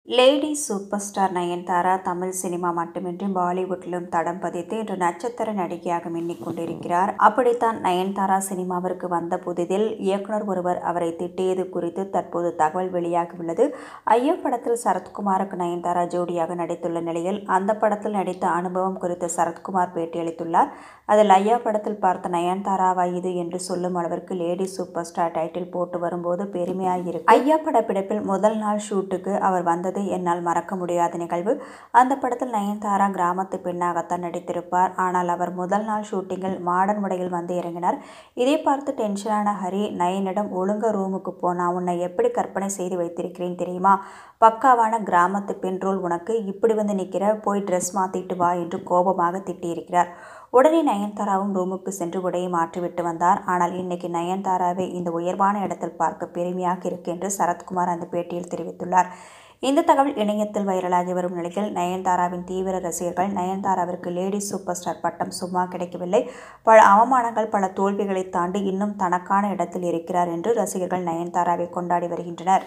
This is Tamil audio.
Lady super star Nayanthara Tamil cinema மட்டுமின்றி பாலிவுட்டிலும் தடம் பதித்து இன்று நட்சத்திர நடிகையாக மின்னிக் கொண்டிருக்கிறார். அப்படித்தான் நயன்தாரா சினிமாவிற்கு வந்த புதிதில் இயக்குனர் ஒருவர் அவரை திட்டியது குறித்து தற்போது தகவல் வெளியாகியுள்ளது. ஐயா படத்தில் சரத்குமாருக்கு நயன்தாரா ஜோடியாக நடித்துள்ள நிலையில் அந்த படத்தில் நடித்த அனுபவம் குறித்து சரத்குமார் பேட்டியளித்துள்ளார். அதில் ஐயா படத்தில் பார்த்த நயன்தாராவா இது என்று சொல்லும் அளவிற்கு லேடி சூப்பர் ஸ்டார் டைட்டில் போட்டு வரும்போது பெருமையாயிருக்கு. ஐயா படப்பிடிப்பில் முதல் நாள் ஷூட்டுக்கு அவர் வந்தது என்னால் மறக்க முடியாத நிகழ்வு. அந்த படத்தில் நயன்தாரா கிராமத்து பெண்ணாகத்தான் நடித்திருப்பார். ஆனால் அவர் முதல் நாள் ஷூட்டிங்கில் மாடர்ன் உடையில் வந்து இறங்கினார். இதை பார்த்து டென்ஷனான ஹரி நயனிடம் ஒழுங்கா ரூமுக்கு போ, நான் உன்னை எப்படி கற்பனை செய்து வைத்திருக்கிறேன் தெரியுமா, பக்காவான கிராமத்து பெண் ரோல் உனக்கு, இப்படி வந்து நிற்கிற, போய் ட்ரெஸ் மாத்திட்டு வா என்று கோபமாக திட்டியிருக்கிறார். உடனே நயன்தாராவும் ரூமுக்கு சென்று உடையை மாற்றிவிட்டு வந்தார். ஆனால் இன்னைக்கு நயன்தாராவை இந்த உயர்வான இடத்தில் பார்க்க பெருமையாக இருக்கு என்று சரத்குமார் அந்த பேட்டியில் தெரிவித்துள்ளார். இந்த தகவல் இணையத்தில் வைரலாகி வரும் நிலையில் நயன்தாராவின் தீவிர ரசிகர்கள் நயன்தாராவிற்கு லேடி சூப்பர் ஸ்டார் பட்டம் சும்மா கிடைக்கவில்லை, பல அவமானங்கள் பல தோல்விகளை தாண்டி இன்னும் தனக்கான இடத்தில் இருக்கிறார் என்று ரசிகர்கள் நயன்தாராவை கொண்டாடி வருகின்றனர்.